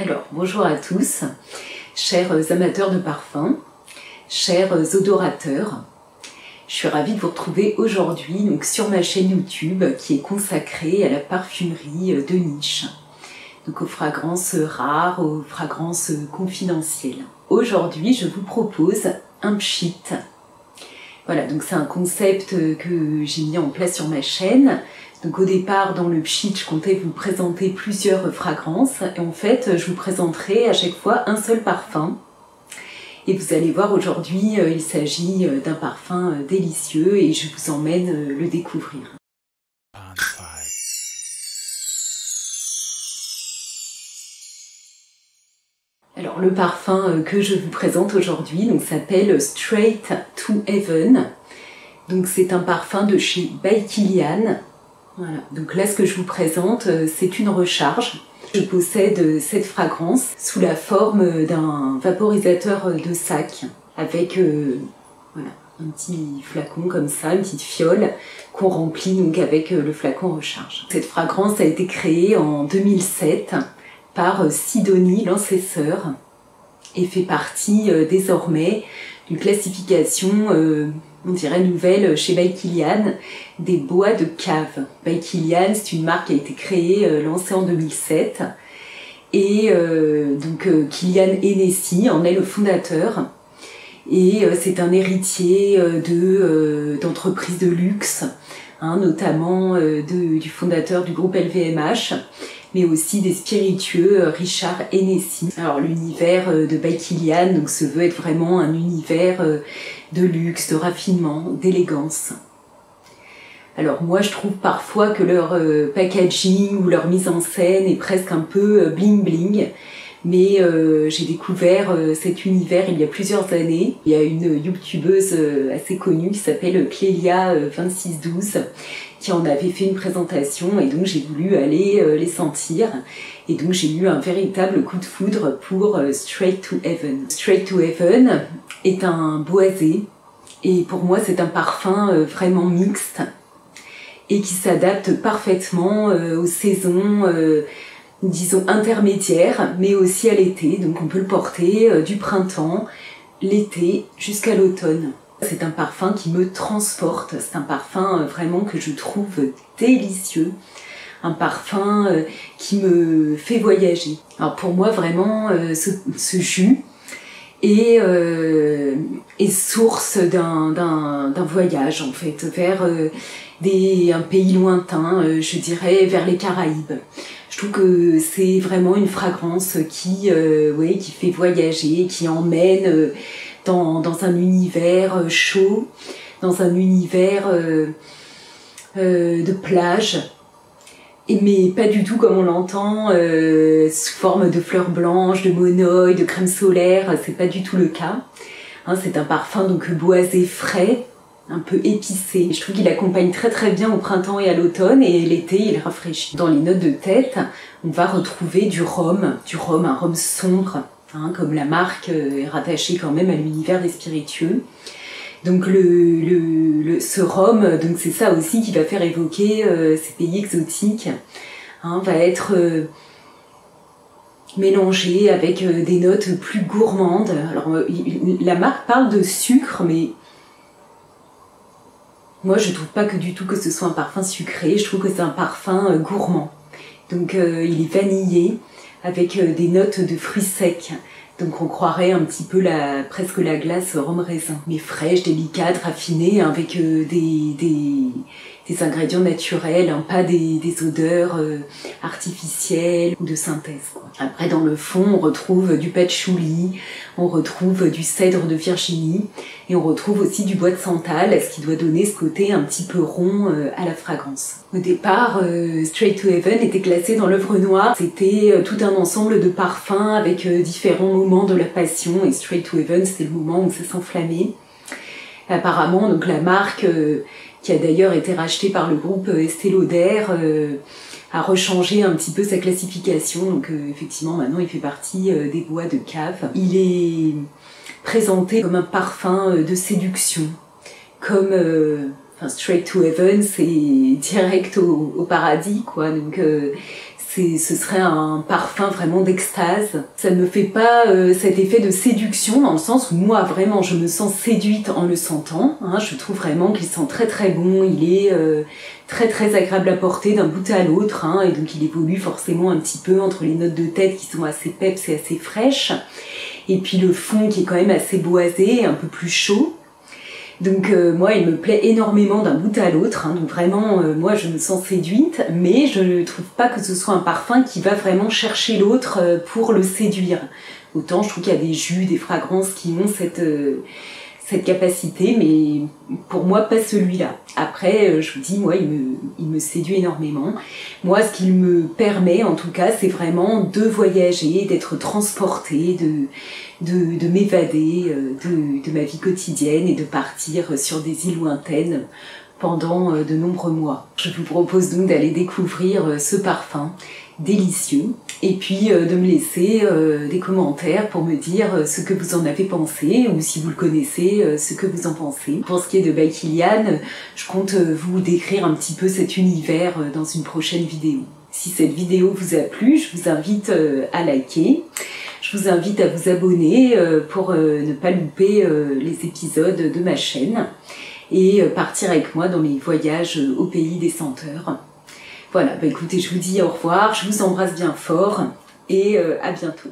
Alors, bonjour à tous, chers amateurs de parfums, chers odorateurs. Je suis ravie de vous retrouver aujourd'hui sur ma chaîne YouTube qui est consacrée à la parfumerie de niche, donc aux fragrances rares, aux fragrances confidentielles. Aujourd'hui, je vous propose un pchit. Voilà, donc c'est un concept que j'ai mis en place sur ma chaîne. Donc au départ, dans le pchit, je comptais vous présenter plusieurs fragrances et en fait, je vous présenterai à chaque fois un seul parfum. Et vous allez voir aujourd'hui, il s'agit d'un parfum délicieux et je vous emmène le découvrir. Alors le parfum que je vous présente aujourd'hui s'appelle Straight to Heaven. Donc c'est un parfum de chez By Kilian. Voilà, donc là ce que je vous présente c'est une recharge. Je possède cette fragrance sous la forme d'un vaporisateur de sac avec voilà, un petit flacon comme ça, une petite fiole qu'on remplit donc avec le flacon recharge. Cette fragrance a été créée en 2007 par Sidonie Lancesseur et fait partie désormais d'une classification on dirait nouvelle chez By Kilian, des bois de cave. By Kilian, c'est une marque qui a été créée, lancée en 2007. Et Kilian Hennessy en est le fondateur. Et c'est un héritier d'entreprises de luxe, notamment du fondateur du groupe LVMH, mais aussi des spiritueux Richard Hennessy. Alors l'univers de By Kilian se veut être vraiment un univers de luxe, de raffinement, d'élégance. Alors moi je trouve parfois que leur packaging ou leur mise en scène est presque un peu bling bling, mais j'ai découvert cet univers il y a plusieurs années. Il y a une youtubeuse assez connue qui s'appelle Clélia2612 qui en avait fait une présentation et donc j'ai voulu aller les sentir et donc j'ai eu un véritable coup de foudre pour Straight to Heaven. Straight to Heaven est un boisé et pour moi c'est un parfum vraiment mixte et qui s'adapte parfaitement aux saisons disons intermédiaires mais aussi à l'été, donc on peut le porter du printemps, l'été jusqu'à l'automne. C'est un parfum qui me transporte, c'est un parfum vraiment que je trouve délicieux, un parfum qui me fait voyager. Alors pour moi vraiment ce jus est source d'un voyage en fait, vers un pays lointain, je dirais vers les Caraïbes. Je trouve que c'est vraiment une fragrance qui fait voyager, qui emmène dans un univers chaud, dans un univers de plage, mais pas du tout comme on l'entend sous forme de fleurs blanches, de monoï, de crème solaire, c'est pas du tout le cas. C'est un parfum boisé frais, un peu épicé. Je trouve qu'il accompagne très très bien au printemps et à l'automne, et l'été il rafraîchit. Dans les notes de tête, on va retrouver du rhum, un rhum sombre, comme la marque est rattachée quand même à l'univers des spiritueux. Donc ce rhum, c'est ça aussi qui va faire évoquer ces pays exotiques, va être mélangé avec des notes plus gourmandes. Alors la marque parle de sucre, mais moi je trouve pas du tout que ce soit un parfum sucré, je trouve que c'est un parfum gourmand. Donc il est vanillé avec des notes de fruits secs. Donc on croirait un petit peu presque la glace rhum raisin, mais fraîche, délicate, raffinée, avec des ingrédients naturels, pas des odeurs artificielles ou de synthèse, quoi. Après dans le fond on retrouve du patchouli, on retrouve du cèdre de Virginie et on retrouve aussi du bois de santal, ce qui doit donner ce côté un petit peu rond à la fragrance. Au départ, Straight to Heaven était classé dans l'œuvre noire. C'était tout un ensemble de parfums avec différents moments de la passion, et Straight to Heaven c'était le moment où ça s'enflammait. Apparemment la marque qui a d'ailleurs été rachetée par le groupe Estée Lauder a rechangé un petit peu sa classification, donc effectivement maintenant il fait partie des bois de cave. Il est présenté comme un parfum de séduction, comme Straight to Heaven, c'est direct au paradis, quoi. Donc ce serait un parfum vraiment d'extase. Ça ne me fait pas cet effet de séduction, dans le sens où moi vraiment je me sens séduite en le sentant, hein. Je trouve vraiment qu'il sent très très bon, il est très très agréable à porter d'un bout à l'autre, hein, et donc il évolue forcément un petit peu entre les notes de tête qui sont assez peps et assez fraîches, et puis le fond qui est quand même assez boisé, un peu plus chaud. Donc moi il me plaît énormément d'un bout à l'autre, hein, donc vraiment moi je me sens séduite, mais je ne trouve pas que ce soit un parfum qui va vraiment chercher l'autre pour le séduire. Autant je trouve qu'il y a des jus, des fragrances qui ont cette capacité, mais pour moi pas celui-là. Après je vous dis, moi il me séduit énormément. Moi ce qu'il me permet en tout cas, c'est vraiment de voyager, d'être transportée, de m'évader de ma vie quotidienne et de partir sur des îles lointaines pendant de nombreux mois. Je vous propose donc d'aller découvrir ce parfum délicieux et puis de me laisser des commentaires pour me dire ce que vous en avez pensé, ou si vous le connaissez, ce que vous en pensez. Pour ce qui est de By Kilian, je compte vous décrire un petit peu cet univers dans une prochaine vidéo. Si cette vidéo vous a plu, je vous invite à liker. Je vous invite à vous abonner pour ne pas louper les épisodes de ma chaîne et partir avec moi dans mes voyages au pays des senteurs. Voilà, bah écoutez, je vous dis au revoir, je vous embrasse bien fort et à bientôt.